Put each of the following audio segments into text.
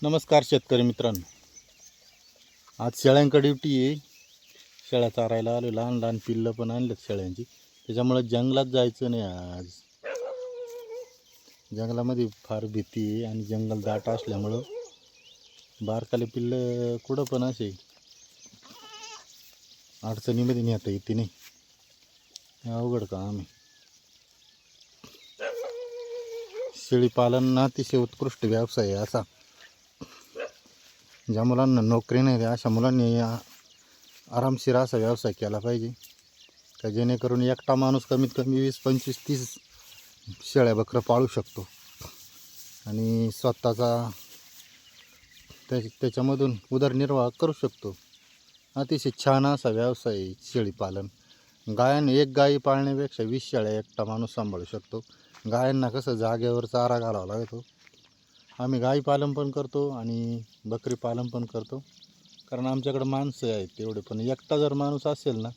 नमस्कार शेतकरी मित्रांनो, आज शेळ्यांकडे ड्युटी आहे. शेळ्या चारायला आलो. लहान लहान पिल्लं पण आणलेत शेळ्यांची. त्याच्यामुळे जंगलात जायचं नाही. आज जंगलामध्ये फार भीती आहे आणि जंगल दाट असल्यामुळं बारकाले पिल्लं कुठं पण असे अडचणीमध्ये नेता येते नाही. अवघड काम आहे. शेळी पालन अतिशय उत्कृष्ट व्यवसाय आहे असा. ज्या मुलांना नोकरी नाही अशा मुलांनी आरामशीर असा व्यवसाय केला पाहिजे का जेणेकरून एकटा माणूस कमीत कमी 20, 25, 30 शेळ्या बकरं पाळू शकतो आणि स्वतःचा त्याच्यामधून उदरनिर्वाह करू शकतो. अतिशय छान असा व्यवसाय आहे शेळी पालन. एक गाई पाळण्यापेक्षा 20 शेळ्या एकटा माणूस सांभाळू शकतो. गायांना कसं जागेवर चारा घालावा लागतो. आम्ही गाई पालन पण करतो आणि बकरी पालन पण करतो, कारण आमच्याकडे माणसं आहेत तेवढे. पण एकटा जर माणूस असेल ना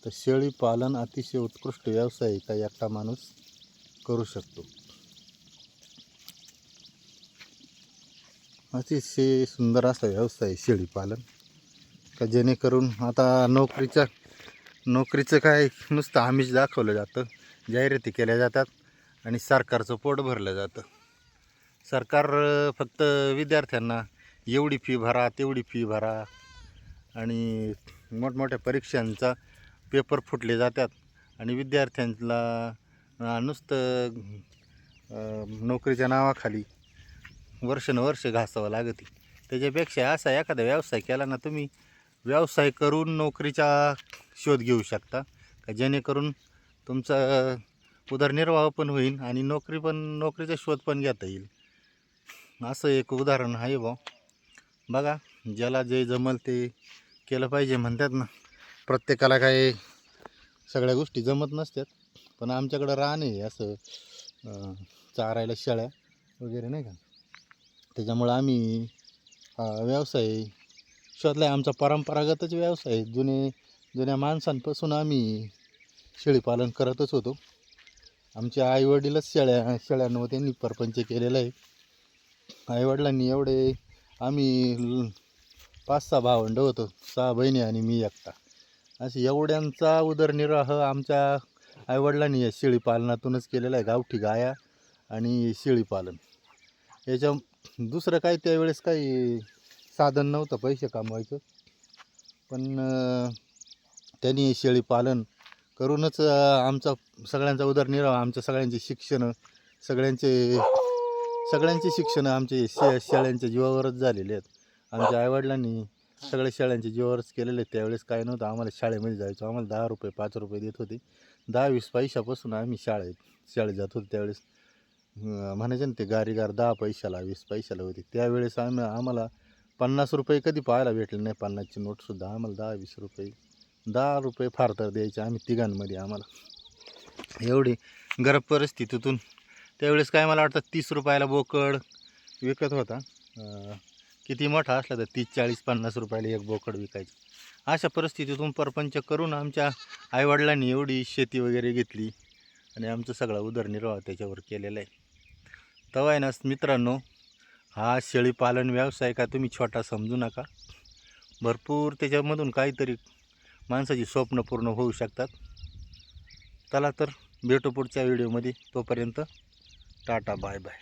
तर शेळी पालन अतिशय उत्कृष्ट व्यवसाय आहे का एकटा माणूस करू शकतो. अतिशय सुंदर असा व्यवसाय शेळी पालन का जेणेकरून आता नोकरीचं काय नुसतं आमिष दाखवलं जातं, जाहिराती केल्या जातात आणि सरकारचं पोट भरलं जातं. सरकार फक्त विद्यार्थ्यांना एवढी फी भरा तेवढी फी भरा आणि मोठमोठ्या परीक्षांचा पेपर फुटले जातात आणि विद्यार्थ्यांना नुसतं नोकरीच्या नावाखाली वर्षानुवर्ष घासावं लागते. त्याच्यापेक्षा असा एखादा व्यवसाय केला ना, तुम्ही व्यवसाय करून नोकरीचा शोध घेऊ शकता का जेणेकरून तुमचा उदरनिर्वाह पण होईल आणि नोकरीचा शोध पण घेता येईल. असं एक उदाहरण आहे बा. बघा, ज्याला जे जमल ते केलं पाहिजे म्हणतात ना. प्रत्येकाला काय सगळ्या गोष्टी जमत नसतात, पण आमच्याकडं रान आहे असं चारायला शेळ्या वगैरे नाही का. त्याच्यामुळं आम्ही व्यवसाय शोधला आहे. आमचा परंपरागतच व्यवसाय आहे. जुन्या माणसांपासून आम्ही शेळीपालन करतच होतो. आमच्या आईवडीलच शेळ्यांवर त्यांनी परपंच केलेला आहे. आईवडिलांनी आम्ही 5-6 भावंडं होतो, 6 बहिणी आणि मी एकटा. असे एवढ्यांचा उदरनिर्वाह आमच्या आईवडिलांनी या शेळीपालनातूनच केलेला आहे. गावठी गाया आणि शेळीपालन. याच्या दुसरं काही त्यावेळेस काही साधन नव्हतं पैसे कमवायचं, पण त्यांनी शेळीपालन करूनच आमचा सगळ्यांचा उदरनिर्वाह, आमच्या सगळ्यांचे शिक्षण सगळ्यांचे शिक्षण आमचे शेळ्यांच्या जीवावरच झालेले आहेत. आमच्या आईवडिलांनी सगळे शेळ्यांच्या जीवावरच केलेले आहेत. त्यावेळेस काय नव्हतं. आम्हाला शाळेमध्ये जायचो, आम्हाला 10 रुपये 5 रुपये देत होते. 10-20 पैशापासून आम्ही शाळेत जात होतो. त्यावेळेस म्हणायचे ना ते गारीगार 10 पैशाला 20 पैशाला होती. त्यावेळेस आम्हाला 50 रुपये कधी पाहायला भेटले नाही. 50ची नोटसुद्धा आम्हाला 10-20 रुपये 10 रुपये फार तर द्यायचे आम्ही तिघांमध्ये. आम्हाला एवढी गरीब परिस्थितीतून त्यावेळेस काय मला वाटतं 30 रुपयाला बोकड विकत होता. किती मोठा असला तर 30, 40, 50 रुपयाला एक बोकड विकायचं. अशा परिस्थितीतून परपंच करून आमच्या आईवडिलांनी एवढी शेती वगैरे घेतली आणि आमचं सगळा उदरनिर्वाह त्याच्यावर केलेला आहे. तेव्हा आहे ना मित्रांनो, हा शेळीपालन व्यवसाय का तुम्ही छोटा समजू नका. भरपूर त्याच्यामधून काहीतरी माणसाची स्वप्न पूर्ण होऊ शकतात. चला तर भेटू पुढच्या व्हिडिओमध्ये. तोपर्यंत टाटा, बाय बाय.